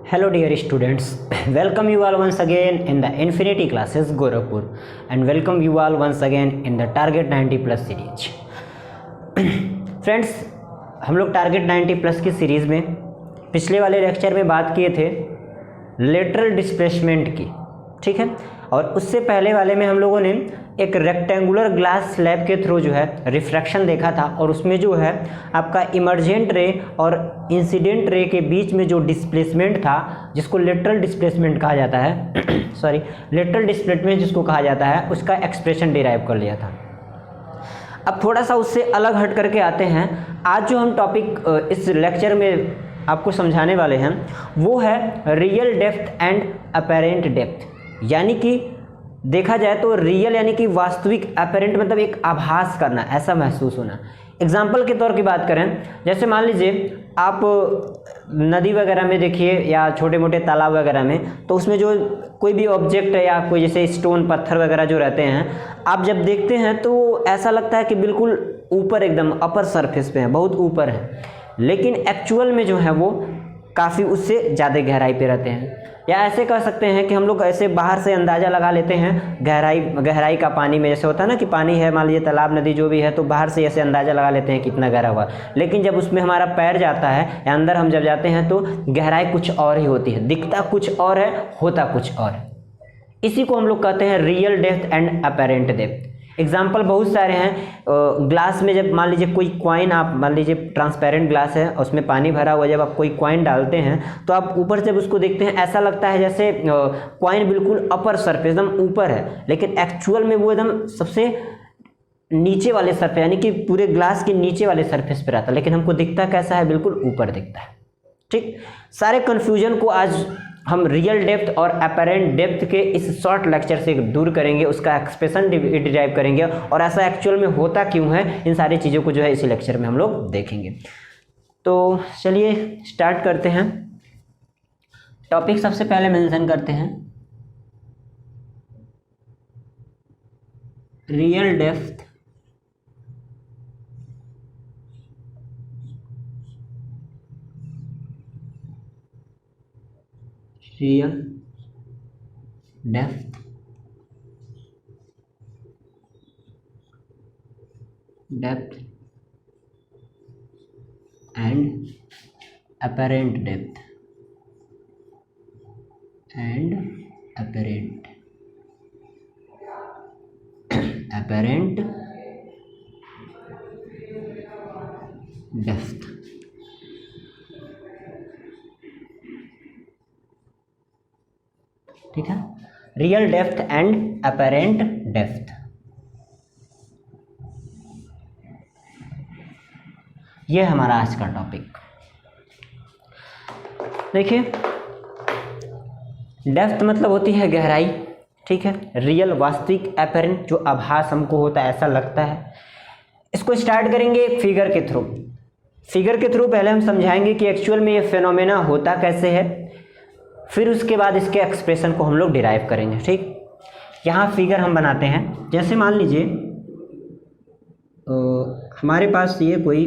Hello dear students, welcome you all once again in the Infinity Classes Gorakhpur and welcome you all once again in the Target 90 Plus series. Friends, हम लोग target 90 plus की series में पिछले वाले lecture में बात किए थे लेटरल डिस्प्लेसमेंट की, ठीक है। और उससे पहले वाले में हम लोगों ने एक रेक्टेंगुलर ग्लास स्लैब के थ्रू जो है रिफ्रैक्शन देखा था और उसमें जो है आपका इमर्जेंट रे और इंसिडेंट रे के बीच में जो डिस्प्लेसमेंट था जिसको लेटरल डिस्प्लेसमेंट कहा जाता है सॉरी लेटरल डिस्प्लेसमेंट जिसको कहा जाता है उसका एक्सप्रेशन डिराइव कर लिया था। अब थोड़ा सा उससे अलग हट करके आते हैं। आज जो हम टॉपिक इस लेक्चर में आपको समझाने वाले हैं वो है real depth and apparent depth, यानी कि देखा जाए तो रियल यानी कि वास्तविक, अपैरेंट मतलब एक आभास करना, ऐसा महसूस होना। एग्जाम्पल के तौर की बात करें, जैसे मान लीजिए आप नदी वगैरह में देखिए या छोटे मोटे तालाब वगैरह में, तो उसमें जो कोई भी ऑब्जेक्ट है या कोई जैसे स्टोन पत्थर वगैरह जो रहते हैं, आप जब देखते हैं तो ऐसा लगता है कि बिल्कुल ऊपर एकदम अपर सरफेस पे है, बहुत ऊपर है, लेकिन एक्चुअल में जो है वो काफ़ी उससे ज़्यादा गहराई पे रहते हैं। या ऐसे कह सकते हैं कि हम लोग ऐसे बाहर से अंदाज़ा लगा लेते हैं गहराई का पानी में, जैसे होता है ना कि पानी है, मान लीजिए तालाब नदी जो भी है, तो बाहर से ऐसे अंदाज़ा लगा लेते हैं कितना गहरा हुआ, लेकिन जब उसमें हमारा पैर जाता है या अंदर हम जब जाते हैं तो गहराई कुछ और ही होती है, दिखता कुछ और है, होता कुछ और है। इसी को हम लोग कहते हैं real depth and apparent depth. Example बहुत सारे हैं। ग्लास में जब मान लीजिए कोई कॉइन, आप मान लीजिए ट्रांसपेरेंट ग्लास है और उसमें पानी भरा हुआ, जब आप कोई कॉइन डालते हैं तो आप ऊपर से जब उसको देखते हैं ऐसा लगता है जैसे कॉइन बिल्कुल अपर सरफेस एकदम ऊपर है, लेकिन एक्चुअल में वो एकदम सबसे नीचे वाले सरफेस यानी कि पूरे ग्लास के नीचे वाले सरफेस पर रहता है, लेकिन हमको दिखता कैसा है, बिल्कुल ऊपर दिखता है। ठीक, सारे कन्फ्यूजन को आज हम रियल डेप्थ और अपैरेंट डेप्थ के इस शॉर्ट लेक्चर से दूर करेंगे, उसका एक्सप्रेशन डिराइव करेंगे और ऐसा एक्चुअल में होता क्यों है, इन सारी चीज़ों को जो है इसी लेक्चर में हम लोग देखेंगे। तो चलिए स्टार्ट करते हैं। टॉपिक सबसे पहले मेंशन करते हैं real depth real depth and apparent depth and apparent depth. ठीक है, real depth and apparent depth. ये हमारा आज का टॉपिक। देखिए, डेप्थ मतलब होती है गहराई, ठीक है, रियल वास्तविक, अपैरेंट जो आभास हमको होता है, ऐसा लगता है। इसको स्टार्ट करेंगे एक फिगर के थ्रू। फिगर के थ्रू पहले हम समझाएंगे कि एक्चुअल में ये फिनोमेना होता कैसे है, फिर उसके बाद इसके एक्सप्रेशन को हम लोग डिराइव करेंगे। ठीक, यहाँ फिगर हम बनाते हैं। जैसे मान लीजिए हमारे पास ये कोई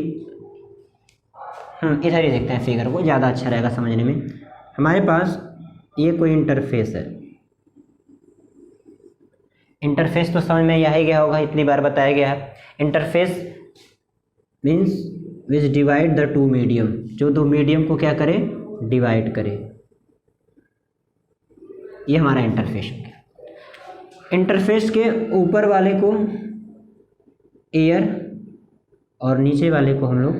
इधर ही देखते हैं फिगर को, ज़्यादा अच्छा रहेगा समझने में। हमारे पास ये कोई इंटरफेस है। इंटरफेस तो समझ में यही गया होगा, इतनी बार बताया गया है। Interface means which divide the two medium, जो दो मीडियम को क्या करे, डिवाइड करे। ये हमारा इंटरफेस हो गया। इंटरफेस के ऊपर वाले को एयर और नीचे वाले को हम लोग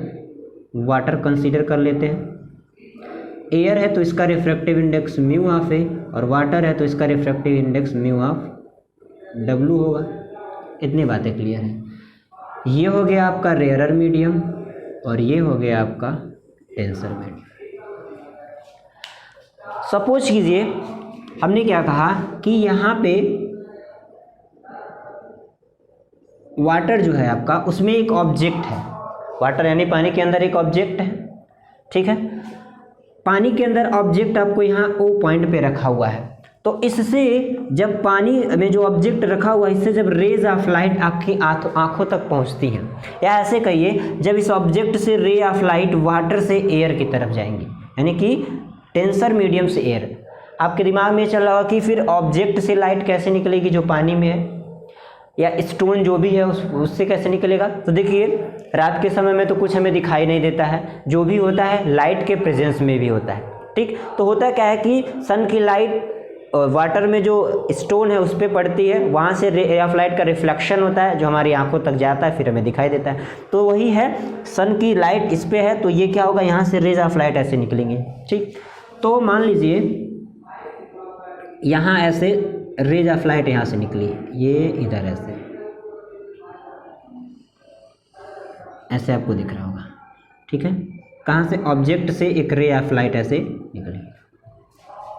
वाटर कंसीडर कर लेते हैं। एयर है तो इसका रिफ्रैक्टिव इंडेक्स म्यू ऑफ ए और वाटर है तो इसका refractive index mu of W होगा। इतनी बातें क्लियर हैं। ये हो गया आपका रेयरर मीडियम और ये हो गया आपका डेंसर मीडियम। सपोज कीजिए हमने क्या कहा कि यहाँ पे वाटर जो है आपका, उसमें एक ऑब्जेक्ट है। वाटर यानी पानी के अंदर एक ऑब्जेक्ट है, ठीक है। पानी के अंदर ऑब्जेक्ट आपको यहाँ ओ पॉइंट पे रखा हुआ है, तो इससे जब पानी में जो ऑब्जेक्ट रखा हुआ है, इससे जब रेज ऑफ लाइट आपकी आँखों तक पहुँचती हैं, या ऐसे कहिए जब इस ऑब्जेक्ट से रे ऑफ लाइट वाटर से एयर की तरफ जाएंगी, यानी कि टेंसर मीडियम से एयर। आपके दिमाग में चल रहा होगा कि फिर ऑब्जेक्ट से लाइट कैसे निकलेगी जो पानी में है, या स्टोन जो भी है उससे कैसे निकलेगा। तो देखिए रात के समय में तो कुछ हमें दिखाई नहीं देता है, जो भी होता है लाइट के प्रेजेंस में भी होता है, ठीक। तो होता क्या है कि सन की लाइट वाटर में जो स्टोन है उस पर पड़ती है, वहाँ से रे ऑफ लाइट का रिफ्लेक्शन होता है जो हमारी आंखों तक जाता है, फिर हमें दिखाई देता है। तो वही है, सन की लाइट इस पे है तो ये क्या होगा, यहाँ से रेज ऑफ लाइट ऐसे निकलेंगे, ठीक। तो मान लीजिए यहाँ ऐसे रेज ऑफ लाइट यहाँ से निकली, ये इधर ऐसे आपको दिख रहा होगा, ठीक है। कहाँ से, ऑब्जेक्ट से एक रे ऑफ लाइट ऐसे निकली,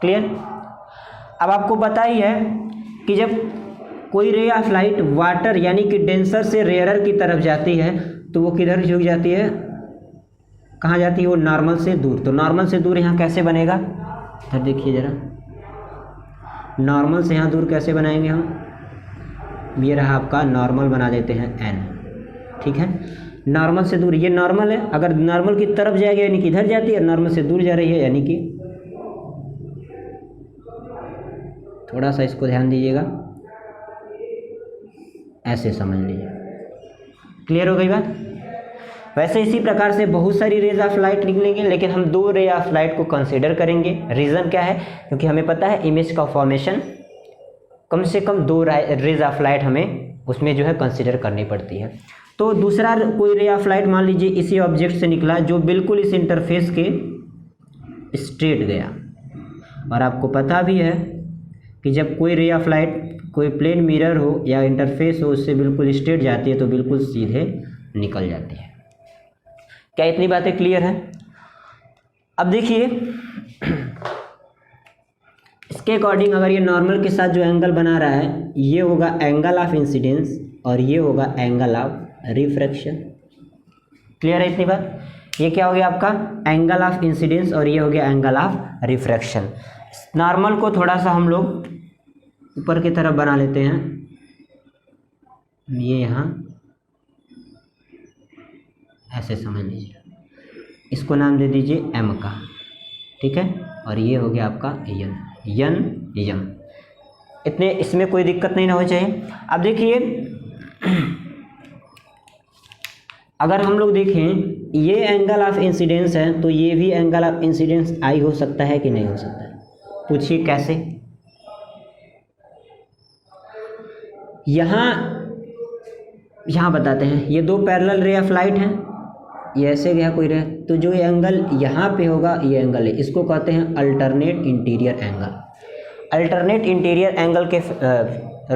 क्लियर। अब आपको पता ही है कि जब कोई रे ऑफ लाइट वाटर यानी कि डेंसर से रेयरर की तरफ जाती है तो वो किधर झुक जाती है, कहाँ जाती है, वो नॉर्मल से दूर। तो नॉर्मल से दूर यहाँ कैसे बनेगा, इधर देखिए ज़रा, नॉर्मल से यहाँ दूर कैसे बनाएंगे हम, ये रहा आपका नॉर्मल, बना देते हैं n, ठीक है। नॉर्मल से दूर, ये नॉर्मल है, अगर नॉर्मल की तरफ जाएगी यानी कि इधर जाती है, नॉर्मल से दूर जा रही है यानी कि, थोड़ा सा इसको ध्यान दीजिएगा, ऐसे समझ लीजिए, क्लियर हो गई बात। वैसे इसी प्रकार से बहुत सारी रेज ऑफ लाइट निकलेंगे, लेकिन हम 2 रे ऑफ लाइट को कंसीडर करेंगे। रीज़न क्या है, क्योंकि हमें पता है इमेज का फॉर्मेशन कम से कम 2 रेज ऑफ लाइट हमें उसमें जो है कंसीडर करनी पड़ती है। तो दूसरा कोई रे ऑफ लाइट मान लीजिए इसी ऑब्जेक्ट से निकला जो बिल्कुल इस इंटरफेस के स्ट्रेट गया, और आपको पता भी है कि जब कोई रे ऑफ लाइट कोई प्लेन मिरर हो या इंटरफेस हो उससे बिल्कुल स्ट्रेट जाती है तो बिल्कुल सीधे निकल जाती है। क्या इतनी बातें क्लियर हैं? अब देखिए इसके अकॉर्डिंग अगर ये नॉर्मल के साथ जो एंगल बना रहा है ये होगा एंगल ऑफ इंसिडेंस और ये होगा एंगल ऑफ रिफ्रैक्शन। क्लियर है इतनी बात? ये क्या हो गया आपका एंगल ऑफ इंसिडेंस और ये हो गया एंगल ऑफ रिफ्रैक्शन। नॉर्मल को थोड़ा सा हम लोग ऊपर की तरफ बना लेते हैं, ये यहाँ ऐसे समझ लीजिए, इसको नाम दे दीजिए m का, ठीक है। और ये हो गया आपका यन। इतने इसमें कोई दिक्कत नहीं ना हो चाहिए। अब देखिए अगर हम लोग देखें ये एंगल ऑफ इंसिडेंस है तो ये भी एंगल ऑफ इंसिडेंस आई हो सकता है कि नहीं हो सकता है? पूछिए कैसे? यहाँ बताते हैं, ये 2 पैरेलल रे ऑफ लाइट हैं, ये ऐसे गया कोई रे, तो जो ये एंगल यहाँ पे होगा ये एंगल है, इसको कहते हैं alternate interior angle. Alternate interior angle के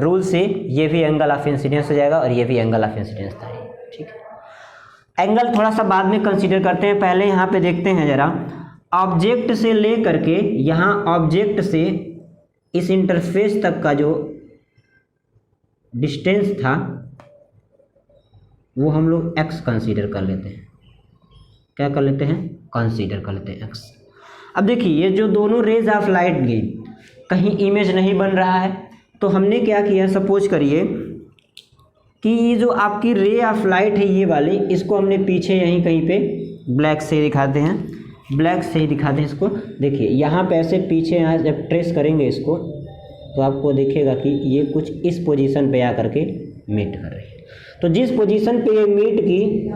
रूल से ये भी एंगल ऑफ इंसिडेंस हो जाएगा और ये भी एंगल ऑफ इंसिडेंस था, ठीक है। एंगल थोड़ा सा बाद में कंसीडर करते हैं, पहले यहाँ पे देखते हैं जरा, ऑब्जेक्ट से ले करके यहाँ ऑब्जेक्ट से इस इंटरफेस तक का जो डिस्टेंस था वो हम लोग x कंसीडर कर लेते हैं। क्या कर लेते हैं? कंसीडर कर लेते हैं x। अब देखिए ये जो दोनों रेज ऑफ लाइट गई कहीं इमेज नहीं बन रहा है, तो हमने क्या किया, सपोज करिए कि ये जो आपकी रे ऑफ लाइट है ये वाली, इसको हमने पीछे यहीं कहीं पे ब्लैक से दिखाते हैं, ब्लैक से ही दिखाते हैं इसको। देखिए यहाँ पे ऐसे पीछे यहाँ जब ट्रेस करेंगे इसको तो आपको दिखेगा कि ये कुछ इस पोजीशन पे आकर के मीट कर रही है। तो जिस पोजीशन पे ये मीट की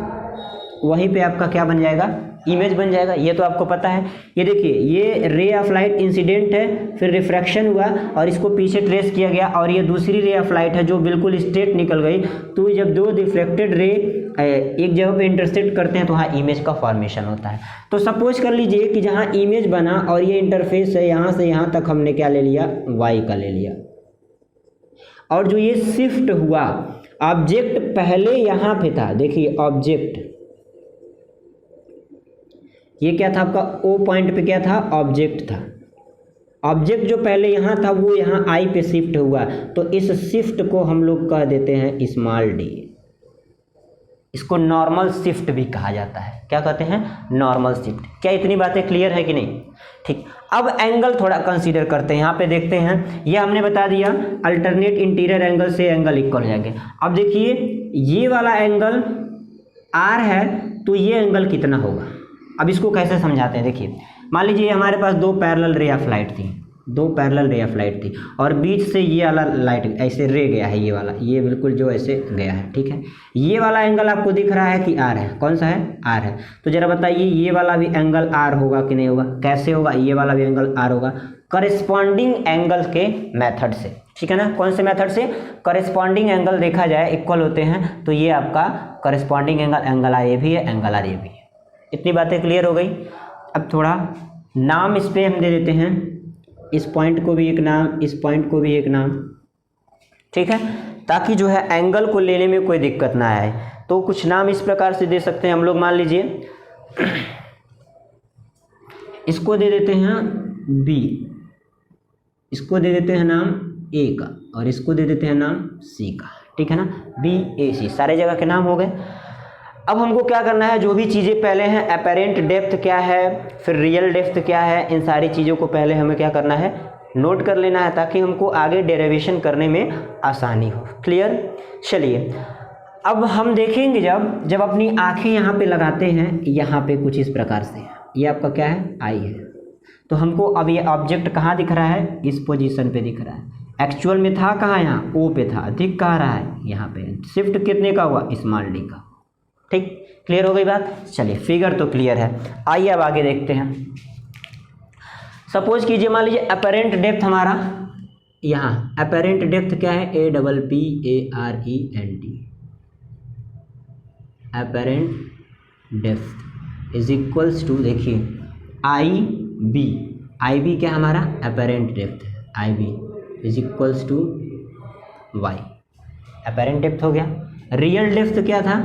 वहीं पे आपका क्या बन जाएगा, इमेज बन जाएगा। ये तो आपको पता है। ये देखिए ये रे ऑफ लाइट इंसिडेंट है, फिर रिफ्रैक्शन हुआ और इसको पीछे ट्रेस किया गया, और ये दूसरी रे ऑफ लाइट है जो बिल्कुल स्ट्रेट निकल गई। तो जब 2 रिफ्लेक्टेड रे एक जगह पे इंटरसेक्ट करते हैं तो वहाँ इमेज का फॉर्मेशन होता है। तो सपोज कर लीजिए कि जहाँ इमेज बना और ये इंटरफेस है, यहाँ से यहाँ तक हमने क्या ले लिया, y का ले लिया, और जो ये शिफ्ट हुआ, ऑब्जेक्ट पहले यहाँ पे था, देखिए ऑब्जेक्ट ये क्या था आपका, O पॉइंट पे क्या था, ऑब्जेक्ट था। ऑब्जेक्ट जो पहले यहाँ था वो यहाँ I पे शिफ्ट हुआ, तो इस शिफ्ट को हम लोग कह देते हैं स्मॉल d। इसको नॉर्मल शिफ्ट भी कहा जाता है। क्या कहते हैं? Normal shift. क्या इतनी बातें क्लियर है कि नहीं? ठीक। अब एंगल थोड़ा कंसीडर करते हैं। यहाँ पे देखते हैं, ये हमने बता दिया अल्टरनेट इंटीरियर एंगल से एंगल इक्वल हो जाएंगे। अब देखिए ये वाला एंगल R है तो ये एंगल कितना होगा। अब इसको कैसे समझाते हैं, देखिए मान लीजिए हमारे पास दो पैरेलल रे ऑफ लाइट थी, दो पैरेलल रे ऑफ लाइट थी और बीच से ये वाला लाइट ऐसे रे गया है, ये वाला, ये बिल्कुल जो ऐसे गया है, ठीक है। ये वाला एंगल आपको दिख रहा है कि आर है, कौन सा है, आर है। तो जरा बताइए ये वाला भी एंगल आर होगा कि नहीं होगा, कैसे होगा, ये वाला भी एंगल आर होगा करेस्पॉन्डिंग एंगल के मेथड से, ठीक है ना। कौन से मेथड से, करेस्पॉन्डिंग एंगल देखा जाए इक्वल होते हैं तो ये आपका करेस्पॉन्डिंग एंगल, एंगल आर ये भी है, एंगल आर ये भी है। इतनी बातें क्लियर हो गई। अब थोड़ा नाम इस पर हम दे देते हैं, इस पॉइंट को भी एक नाम, इस पॉइंट को भी एक नाम, ठीक है, ताकि जो है एंगल को लेने में कोई दिक्कत ना आए। तो कुछ नाम इस प्रकार से दे सकते हैं हम लोग, मान लीजिए इसको दे देते हैं बी, इसको दे देते हैं नाम ए का और इसको दे देते हैं नाम सी का, ठीक है ना, बी ए सी, सारे जगह के नाम हो गए। अब हमको क्या करना है, जो भी चीज़ें पहले हैं, अपेरेंट डेप्थ क्या है, फिर रियल डेप्थ क्या है, इन सारी चीज़ों को पहले हमें क्या करना है, नोट कर लेना है, ताकि हमको आगे डेरिवेशन करने में आसानी हो। क्लियर। चलिए अब हम देखेंगे जब अपनी आंखें यहाँ पे लगाते हैं, यहाँ पे कुछ इस प्रकार से, ये आपका क्या है, आई है, तो हमको अब ये ऑब्जेक्ट कहाँ दिख रहा है, इस पोजीशन पे दिख रहा है। एक्चुअल में था कहाँ, यहाँ ओ पे था, दिख कहाँ रहा है, यहाँ पे। शिफ्ट कितने का हुआ, स्मॉल डी का, ठीक। क्लियर हो गई बात। चलिए फिगर तो क्लियर है, आइए अब आगे देखते हैं। सपोज कीजिए, मान लीजिए अपेरेंट डेप्थ हमारा यहाँ, अपेरेंट डेप्थ क्या है, A double P A R E N T, apparent depth is equals to, देखिए आई बी क्या हमारा अपेरेंट डेप्थ है, I B is equals to Y, apparent depth हो गया। रियल डेप्थ क्या था,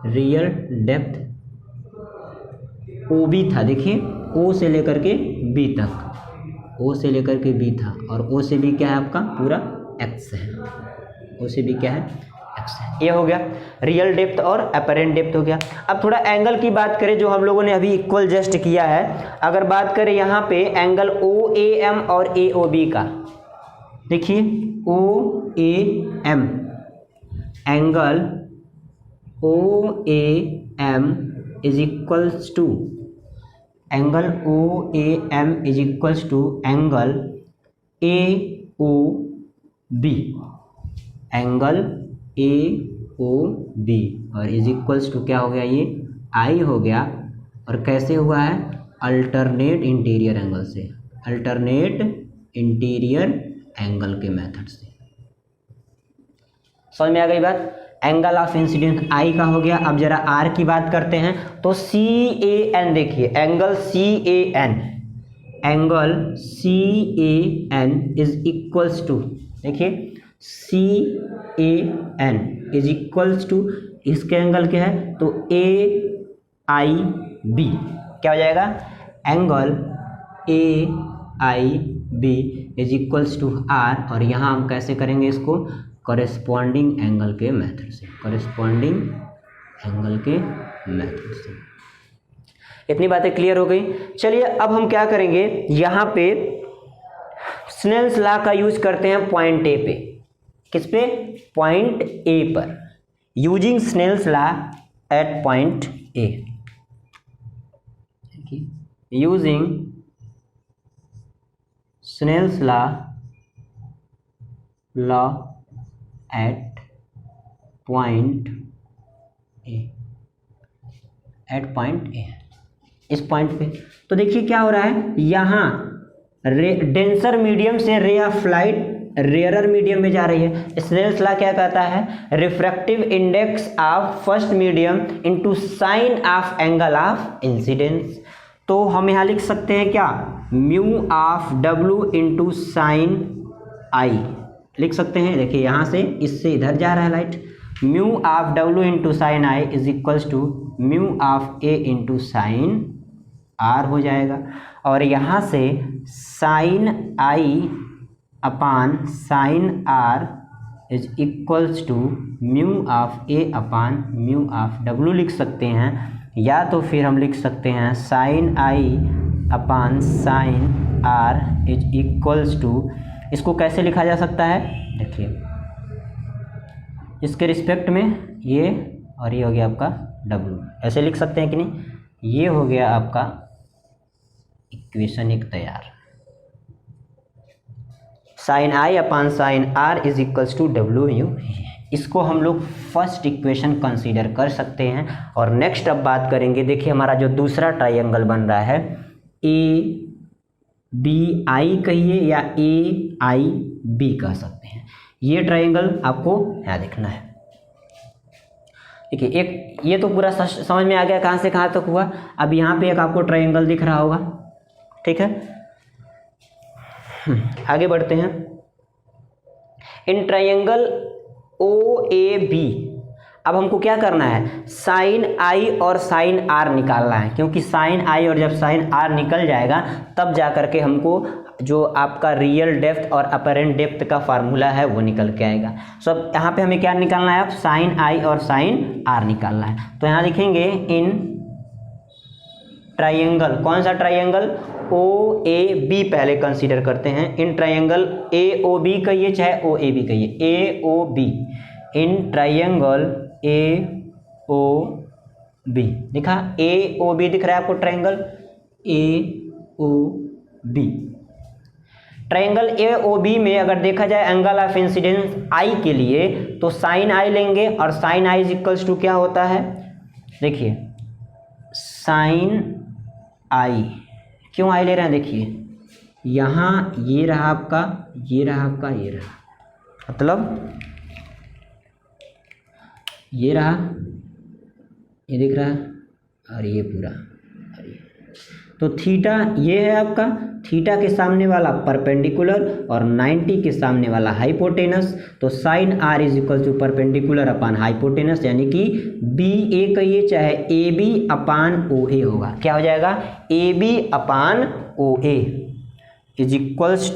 रियल डेप्थ ओ बी था, देखिए ओ से लेकर के बी तक, ओ से लेकर के बी था, और ओ से बी क्या है आपका पूरा एक्स है, ओ से बी क्या है, एक्स है। ये हो गया रियल डेप्थ और अपेरेंट डेप्थ हो गया। अब थोड़ा एंगल की बात करें, जो हम लोगों ने अभी इक्वल जस्ट किया है, अगर बात करें यहाँ पे एंगल ओ ए एम और ए ओ बी का, देखिए O A M, angle O A M is equals to, angle O A M is equals to angle A O B, angle A O B, और is equals to क्या हो गया, ये आई हो गया। और कैसे हुआ है, अल्टरनेट इंटीरियर एंगल से, अल्टरनेट इंटीरियर एंगल के मेथड से। समझ में आ गई बात। एंगल ऑफ इंसिडेंस आई का हो गया। अब जरा आर की बात करते हैं, तो सी ए एन, देखिए angle C A N, angle C A N is equals to, देखिए C A N is equals to, इसके एंगल क्या है, तो ए आई बी क्या हो जाएगा, angle A I B is equals to R, और यहाँ हम कैसे करेंगे इसको, कॉरेस्पॉन्डिंग एंगल के मेथड से, कॉरेस्पॉन्डिंग एंगल के मेथड से। इतनी बातें क्लियर हो गई। चलिए अब हम क्या करेंगे, यहाँ पे स्नेल्स लॉ का यूज करते हैं पॉइंट ए पे। किस पे, पॉइंट ए पर, using Snell's law at point A, using Snell's law at point A, at point A, इस पॉइंट पे। तो देखिए क्या हो रहा है, यहाँ डेंसर मीडियम से ray of light rarer medium में जा रही है। स्नेल्स लॉ क्या कहता है, refractive index of first medium into sine of angle of incidence. तो हम यहाँ लिख सकते हैं क्या, mu of W into sine I लिख सकते हैं। देखिए यहाँ से इससे इधर जा रहा है light, mu of W into sine I is equals to mu of A into sine R हो जाएगा। और यहाँ से sine I upon sine R is equals to mu of A upon mu of W लिख सकते हैं, या तो फिर हम लिख सकते हैं sine I upon sine R is equals to, इसको कैसे लिखा जा सकता है, देखिए इसके रिस्पेक्ट में ये, और ये हो गया आपका डब्ल्यू, ऐसे लिख सकते हैं कि नहीं, ये हो गया आपका इक्वेशन एक तैयार। Sine I upon sine R is equals to W U. इसको हम लोग फर्स्ट इक्वेशन कंसीडर कर सकते हैं। और नेक्स्ट अब बात करेंगे, देखिए हमारा जो दूसरा ट्रायंगल बन रहा है ए बी आई कहिए या ए आई बी कह सकते हैं। ये ट्रायंगल आपको यहाँ देखना है। देखिए एक ये तो पूरा समझ में आ गया कहाँ से कहाँ तक हुआ। अब यहाँ पे एक आपको ट्रायंगल दिख रहा होगा, ठीक है। आगे बढ़ते हैं। In triangle O A B अब हमको क्या करना है, साइन आई और साइन आर निकालना है, क्योंकि साइन आई और जब साइन आर निकल जाएगा तब जा करके हमको जो आपका रियल डेप्थ और अपरेंट डेप्थ का फार्मूला है वो निकल के आएगा। सो अब यहाँ पे हमें क्या निकालना है, अब साइन आई और साइन आर निकालना है। तो यहाँ लिखेंगे इन ट्रायंगल, कौन सा ट्रायंगल, ओ ए बी पहले कंसीडर करते हैं। इन ट्रायंगल ए ओ बी कहिए चाहे ओ ए बी कहिए, A O B, in triangle A O B लिखा, ए ओ बी दिख रहा है आपको triangle A O B. Triangle A O B में अगर देखा जाए एंगल ऑफ इंसिडेंस आई के लिए तो साइन आई लेंगे और sine I is equals to क्या होता है, देखिए साइन आई, क्यों आई ले रहे हैं, देखिए यहाँ ये रहा आपका, ये रहा आपका, ये रहा, मतलब ये रहा, ये दिख रहा है और ये पूरा, और ये तो थीटा ये है आपका, थीटा के सामने वाला परपेंडिकुलर और 90 के सामने वाला हाइपोटेनस। तो sine R is equal to perpendicular upon hypotenuse, यानी कि बी ए कहिए चाहे ए बी अपान ओ ए होगा। क्या हो जाएगा, A B upon O A is equals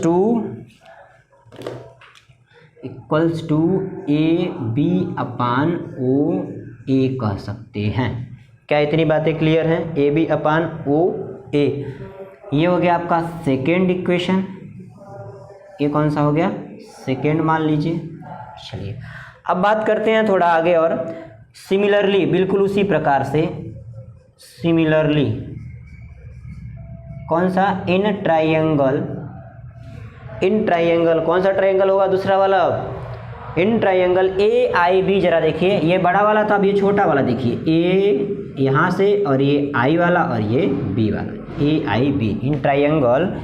to A B upon O A कह सकते हैं। क्या इतनी बातें क्लियर हैं, ए बी अपान ओ ए। ये हो गया आपका सेकेंड इक्वेशन, ये कौन सा हो गया, सेकेंड मान लीजिए। चलिए अब बात करते हैं थोड़ा आगे और सिमिलरली, बिल्कुल उसी प्रकार से सिमिलरली कौन सा, इन ट्रायंगल कौन सा ट्रायंगल होगा दूसरा वाला, इन ट्रायंगल ए आई बी। जरा देखिए ये बड़ा वाला था, अब ये छोटा वाला देखिए, ए यहाँ से और ये आई वाला और ये बी वाला, A I B. In triangle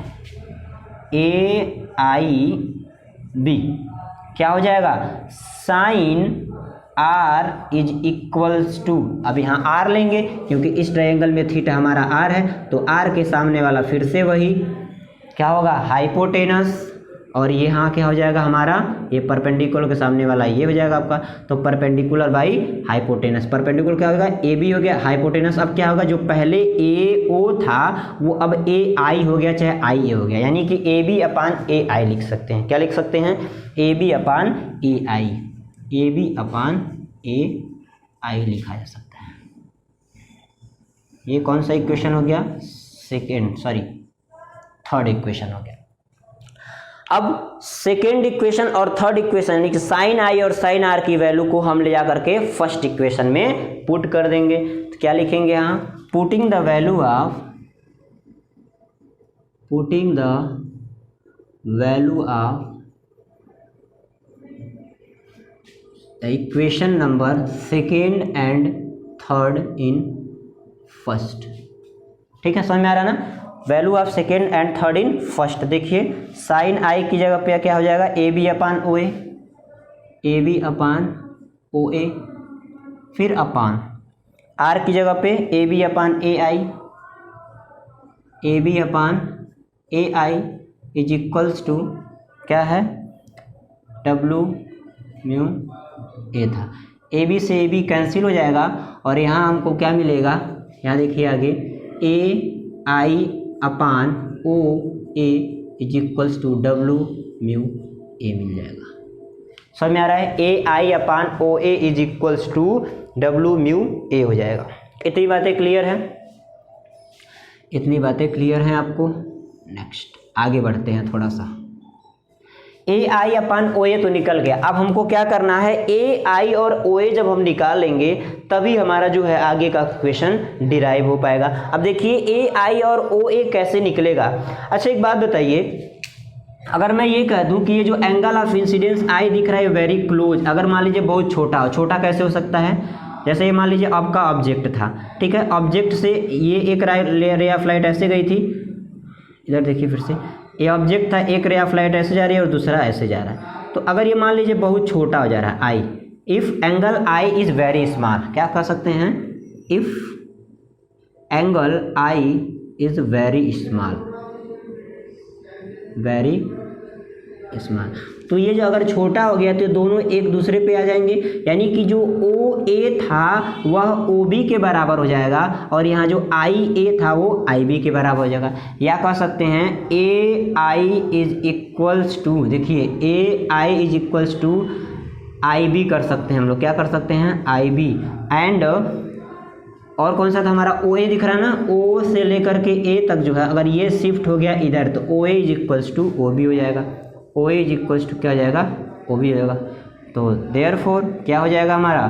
A I B क्या हो जाएगा, sine R is equals to, अब यहाँ आर लेंगे क्योंकि इस ट्रायंगल में थीटा हमारा आर है, तो आर के सामने वाला फिर से वही क्या होगा, हाइपोटेनस, और ये यहाँ क्या हो जाएगा हमारा, ये परपेंडिकुलर के सामने वाला ये हो जाएगा आपका, तो परपेंडिकुलर बाई हाइपोटेनस। परपेंडिकुलर क्या होगा, ए बी हो गया, हाइपोटेनस अब क्या होगा, जो पहले ए ओ था वो अब ए आई हो गया चाहे आई ए हो गया, यानी कि ए बी अपान ए आई लिख सकते हैं। क्या लिख सकते हैं, ए B upon A I, A B upon A आई लिखा जा सकता है। ये कौन सा इक्वेशन हो गया, थर्ड इक्वेशन हो गया। अब सेकेंड इक्वेशन और थर्ड इक्वेशन यानी कि साइन आई और साइन आर की वैल्यू को हम ले जा करके फर्स्ट इक्वेशन में पुट कर देंगे। तो क्या लिखेंगे यहाँ, putting the value of the equation number second and third in first. ठीक है, समझ में आ रहा है ना, value of second and third in first. देखिए साइन आई की जगह पे क्या हो जाएगा, A B upon O A, A B upon O ए, फिर अपान आर की जगह पे A B upon A I, A B upon A I is equals to क्या है, डब्लू म्यू ए था। ए बी से ए बी कैंसिल हो जाएगा और यहाँ हमको क्या मिलेगा, यहाँ देखिए आगे A I upon O A is equals to W mu A मिल जाएगा। समझ में आ रहा है, A I upon O A is equals to W mu A हो जाएगा। इतनी बातें क्लियर हैं, इतनी बातें क्लियर हैं आपको। नेक्स्ट आगे बढ़ते हैं थोड़ा सा। ए आई अपन ओ ए तो निकल गया। अब हमको क्या करना है, ए आई और ओ ए जब हम निकालेंगे तभी हमारा जो है आगे का क्वेश्चन डिराइव हो पाएगा। अब देखिए ए आई और ओ ए कैसे निकलेगा। अच्छा एक बात बताइए, अगर मैं ये कह दूं कि ये जो एंगल ऑफ इंसिडेंस आई दिख रहा है वेरी क्लोज, अगर मान लीजिए बहुत छोटा हो, छोटा कैसे हो सकता है, जैसे ये मान लीजिए आपका ऑब्जेक्ट था, ठीक है, ऑब्जेक्ट से ये एक रे ऑफ लाइट ऐसे गई थी, इधर देखिए फिर से ये ऑब्जेक्ट था, एक रे ऑफ लाइट ऐसे जा रही है और दूसरा ऐसे जा रहा है। तो अगर ये मान लीजिए बहुत छोटा हो जा रहा है I, if angle I is very small, क्या कह सकते हैं, if angle I is very small, very small, तो ये जो अगर छोटा हो गया तो दोनों एक दूसरे पे आ जाएंगे, यानी कि जो ओ ए था वह ओ बी के बराबर हो जाएगा और यहाँ जो आई ए था वो आई बी के बराबर हो जाएगा। या कह सकते हैं A I is equals to, देखिए A I is equals to I B कर सकते हैं हम लोग, क्या कर सकते हैं, आई बी। एंड और कौन सा था हमारा, ओ ए दिख रहा है ना, ओ से लेकर के ए तक जो है अगर ये शिफ्ट हो गया इधर तो O A is equals to O B हो जाएगा, O A is equals to क्या हो जाएगा, ओ बी हो जाएगा। तो देयरफॉर क्या हो जाएगा हमारा,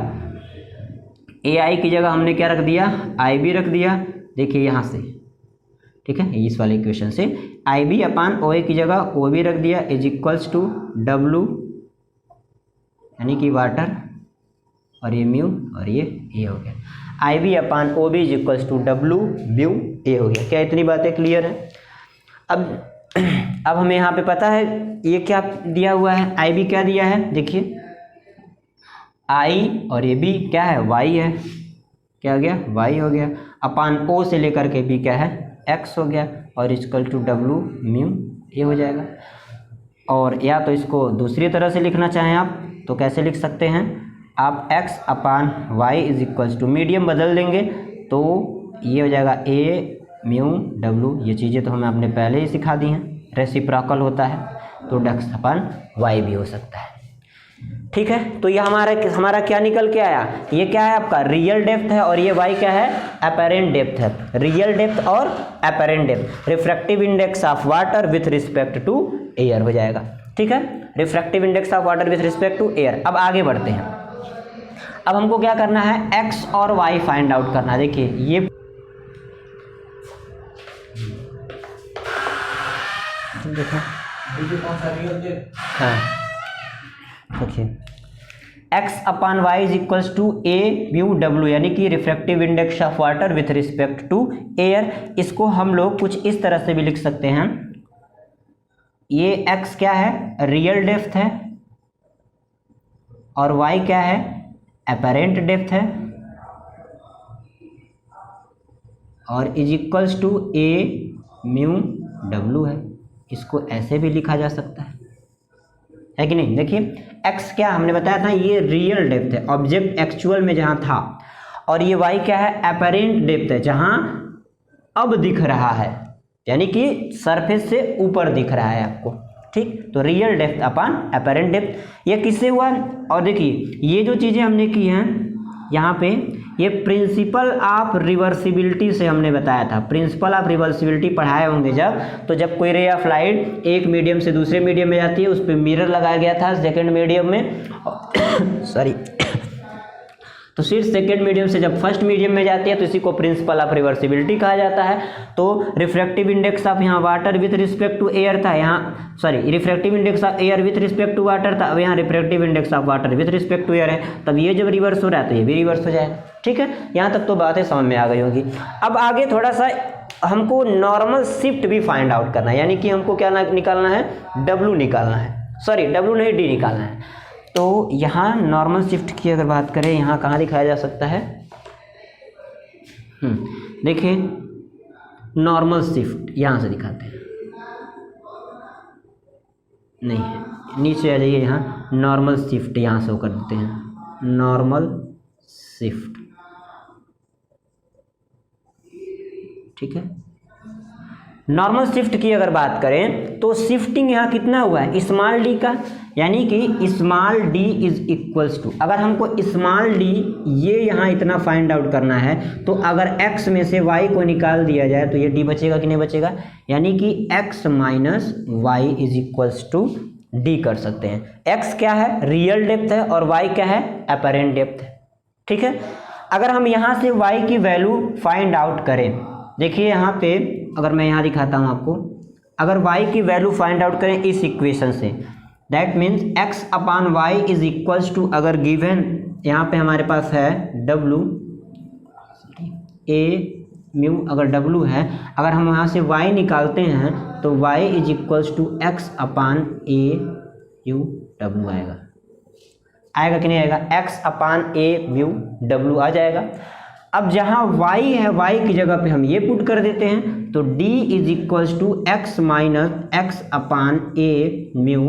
ए आई की जगह हमने क्या रख दिया, आई बी रख दिया, देखिए यहाँ से, ठीक है, इस वाले इक्वेशन से आई बी अपान ओ ए की जगह ओ बी रख दिया इज इक्वल्स टू डब्लू, यानी कि वाटर, और ये म्यू और ये ए हो गया, I B upon O B is equals to W mu A हो गया। क्या इतनी बातें क्लियर है? अब हमें यहाँ पे पता है ये क्या दिया हुआ है, आई बी क्या दिया है, देखिए आई और ये बी क्या है, वाई है, क्या हो गया, वाई हो गया, अपान ओ से लेकर के बी क्या है, एक्स हो गया, और इक्वल टू डब्लू म्यू ये हो जाएगा। और या तो इसको दूसरी तरह से लिखना चाहें आप तो कैसे लिख सकते हैं आप, X upon Y is equals to, medium बदल देंगे तो ये हो जाएगा ए म्यू डब्लू, ये चीज़ें तो हमें आपने पहले ही सिखा दी हैं, रेसिप्रोकल होता है तो एक्स अपान वाई भी हो सकता है, ठीक है। तो ये हमारा क्या निकल के आया, ये क्या है आपका रियल डेप्थ है और ये वाई क्या है, अपेरेंट डेप्थ है, रियल डेप्थ और apparent depth, refractive index of water with respect to air हो जाएगा, ठीक है, refractive index of water with respect to air. अब आगे बढ़ते हैं, अब हमको क्या करना है, एक्स और वाई फाइंड आउट करना है। देखिए ये देखो, हाँ देखिए x upon Y is equals to a mu डब्ल्यू, यानी कि refractive index of water with respect to air. इसको हम लोग कुछ इस तरह से भी लिख सकते हैं, ये एक्स क्या है, रियल डेप्थ है, और वाई क्या है, अपेरेंट डेप्थ है, और is equals to a mu डब्ल्यू है। इसको ऐसे भी लिखा जा सकता है कि नहीं। देखिए एक्स क्या हमने बताया था, ये रियल डेप्थ है, ऑब्जेक्ट एक्चुअल में जहाँ था, और ये वाई क्या है, अपेरेंट डेप्थ है, जहाँ अब दिख रहा है, यानी कि सरफेस से ऊपर दिख रहा है आपको, ठीक। तो रियल डेप्थ अपान अपेरेंट डेप्थ, ये किससे हुआ, और देखिए ये जो चीज़ें हमने की हैं यहाँ पे, ये प्रिंसिपल ऑफ रिवर्सिबिलिटी से हमने बताया था। प्रिंसिपल ऑफ रिवर्सिबिलिटी पढ़ाए होंगे तो जब कोई रे ऑफ लाइट एक मीडियम से दूसरे मीडियम में जाती है, उस पर मिरर लगाया गया था सेकेंड मीडियम में सॉरी तो सिर्फ सेकेंड मीडियम से जब फर्स्ट मीडियम में जाती है तो इसी को प्रिंसिपल ऑफ रिवर्सिबिलिटी कहा जाता है। तो रिफ्रैक्टिव इंडेक्स ऑफ यहाँ water with respect to air था, यहाँ sorry refractive index of air with respect to water था, अब यहाँ refractive index of water with respect to air है, तब ये जब रिवर्स हो रहा है तो ये भी रिवर्स हो जाएगा, ठीक है। यहाँ तक तो बातें समझ में आ गई होगी। अब आगे थोड़ा सा हमको नॉर्मल शिफ्ट भी फाइंड आउट करना है, यानी कि हमको क्या निकालना है, डब्लू निकालना है, सॉरी डब्लू नहीं डी निकालना है। तो यहाँ नॉर्मल शिफ्ट की अगर बात करें, यहाँ कहाँ दिखाया जा सकता है, देखिए नॉर्मल शिफ्ट यहाँ से दिखाते हैं, नहीं नीचे आ जाइए, यहाँ नॉर्मल शिफ्ट यहाँ से कर देते हैं, नॉर्मल शिफ्ट, ठीक है। नॉर्मल शिफ्ट की अगर बात करें तो शिफ्टिंग यहाँ कितना हुआ है, स्मॉल डी का, यानी कि small d is equals to, अगर हमको स्मॉल डी ये यहाँ इतना फाइंड आउट करना है तो अगर x में से y को निकाल दिया जाए तो ये d बचेगा कि नहीं बचेगा, यानी कि x minus y is equals to d कर सकते हैं। एक्स क्या है, रियल डेप्थ है, और वाई क्या है, अपेरेंट डेप्थ है। ठीक है, अगर हम यहाँ से वाई की वैल्यू फाइंड आउट करें, देखिए यहाँ पे अगर मैं यहाँ दिखाता हूँ आपको, अगर y की वैल्यू फाइंड आउट करें इस इक्वेशन से, that means x upon Y is equals to, अगर गिवन यहाँ पे हमारे पास है w a म्यू, अगर w है, अगर हम यहाँ से y निकालते हैं तो y is equals to x upon a mu w आएगा कि नहीं आएगा, x upon a mu w आ जाएगा। अब जहाँ y है, y की जगह पे हम ये पुट कर देते हैं, तो d is equals to x minus x upon a mu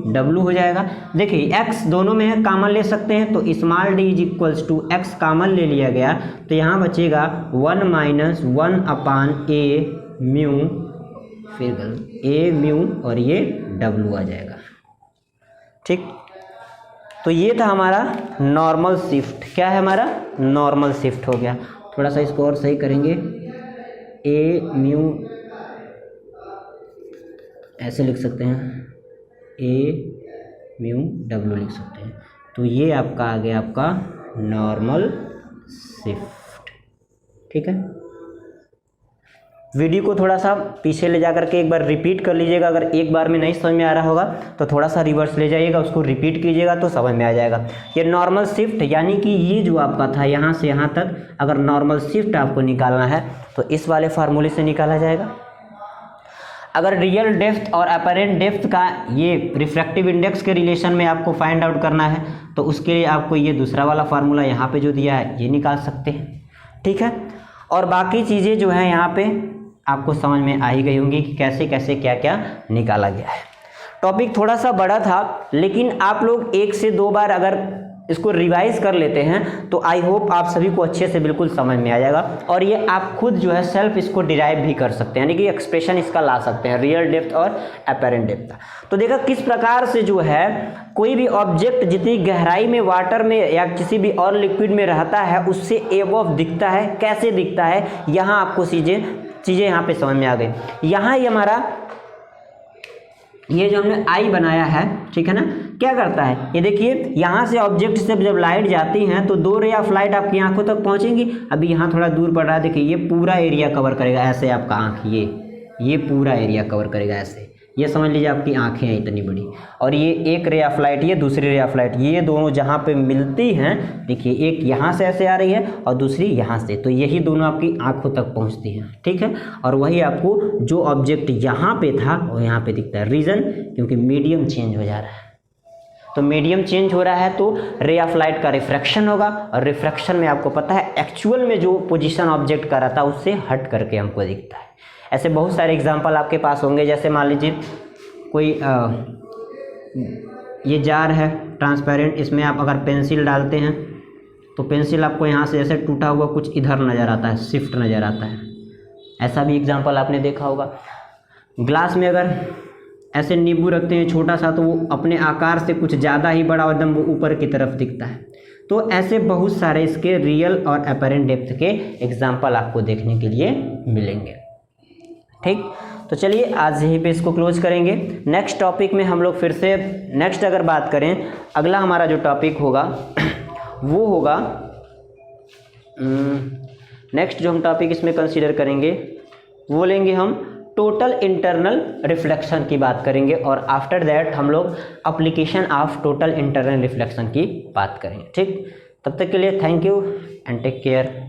w हो जाएगा। देखिए x दोनों में है, कॉमन ले सकते हैं, तो small d is equals to x common ले लिया गया, तो यहाँ बचेगा 1 माइनस 1 अपान a म्यू, फिर a म्यू और ये w आ जाएगा। ठीक, तो ये था हमारा नॉर्मल शिफ्ट। क्या है हमारा, नॉर्मल शिफ्ट हो गया। थोड़ा सा इसको और सही करेंगे, ए म्यू ऐसे लिख सकते हैं, ए म्यू डब्ल्यू लिख सकते हैं, तो ये आपका आ गया आपका नॉर्मल शिफ्ट। ठीक है, वीडियो को थोड़ा सा पीछे ले जा करके एक बार रिपीट कर लीजिएगा। अगर एक बार में नहीं समझ में आ रहा होगा तो थोड़ा सा रिवर्स ले जाइएगा, उसको रिपीट कीजिएगा तो समझ में आ जाएगा। ये नॉर्मल शिफ्ट यानी कि ये जो आपका था यहाँ से यहाँ तक, अगर नॉर्मल शिफ्ट आपको निकालना है तो इस वाले फार्मूले से निकाला जाएगा। अगर रियल डेप्थ और अपेरेंट डेप्थ का ये रिफ्रैक्टिव इंडेक्स के रिलेशन में आपको फाइंड आउट करना है तो उसके लिए आपको ये दूसरा वाला फार्मूला यहाँ पे जो दिया है ये निकाल सकते हैं। ठीक है, और बाकी चीज़ें जो है यहाँ पे आपको समझ में आ ही गई होंगी कि कैसे कैसे क्या क्या निकाला गया है। टॉपिक थोड़ा सा बड़ा था, लेकिन आप लोग 1 से 2 बार अगर इसको रिवाइज कर लेते हैं तो आई होप आप सभी को अच्छे से बिल्कुल समझ में आ जाएगा, और ये आप खुद जो है सेल्फ इसको डिराइव भी कर सकते हैं, यानी कि एक्सप्रेशन इसका ला सकते हैं रियल डेप्थ और अपेरेंट डेप्थ। तो देखा किस प्रकार से जो है कोई भी ऑब्जेक्ट जितनी गहराई में वाटर में या किसी भी और लिक्विड में रहता है उससे एबव दिखता है, कैसे दिखता है, यहाँ आपको चीज़ें यहाँ पे समझ में आ गई। यहाँ ये हमारा ये जो हमने आई बनाया है, ठीक है ना, क्या करता है ये देखिए, यहाँ से ऑब्जेक्ट से जब लाइट जाती हैं तो 2 रे ऑफ लाइट आपकी आंखों तक पहुँचेंगी। अभी यहाँ थोड़ा दूर पड़ रहा है, देखिए ये पूरा एरिया कवर करेगा ऐसे, आपका आँख ये पूरा एरिया कवर करेगा ऐसे, ये समझ लीजिए आपकी आंखें हैं इतनी बड़ी, और ये एक रे ऑफ लाइट, ये दूसरी रे ऑफ लाइट, ये दोनों जहाँ पे मिलती हैं, देखिए एक यहाँ से ऐसे आ रही है और दूसरी यहाँ से, तो यही दोनों आपकी आंखों तक पहुँचती हैं। ठीक है, और वही आपको जो ऑब्जेक्ट यहाँ पे था वो यहाँ पे दिखता है। रीज़न, क्योंकि मीडियम चेंज हो जा रहा है, तो मीडियम चेंज हो रहा है तो रे ऑफ लाइट का रिफ्रैक्शन होगा, और रिफ्रैक्शन में आपको पता है एक्चुअल में जो पोजीशन ऑब्जेक्ट का रहता है उससे हट करके हमको दिखता है। ऐसे बहुत सारे एग्जांपल आपके पास होंगे, जैसे मान लीजिए कोई ये जार है ट्रांसपेरेंट, इसमें आप अगर पेंसिल डालते हैं तो पेंसिल आपको यहाँ से ऐसे टूटा हुआ कुछ इधर नज़र आता है, शिफ्ट नज़र आता है। ऐसा भी एग्जांपल आपने देखा होगा। ग्लास में अगर ऐसे नींबू रखते हैं छोटा सा तो वो अपने आकार से कुछ ज़्यादा ही बड़ा एकदम वो ऊपर की तरफ दिखता है। तो ऐसे बहुत सारे इसके रियल और अपेरेंट डेप्थ के एग्जांपल आपको देखने के लिए मिलेंगे। ठीक, तो चलिए आज यहीं पे इसको क्लोज करेंगे। नेक्स्ट टॉपिक में हम लोग फिर से नेक्स्ट अगर बात करें, अगला हमारा जो टॉपिक होगा वो होगा नेक्स्ट जो हम टॉपिक इसमें कंसीडर करेंगे वो लेंगे हम टोटल इंटरनल रिफ्लेक्शन की बात करेंगे, और आफ्टर दैट हम लोग application of total internal reflection की बात करेंगे। ठीक, तब तक के लिए thank you and take care.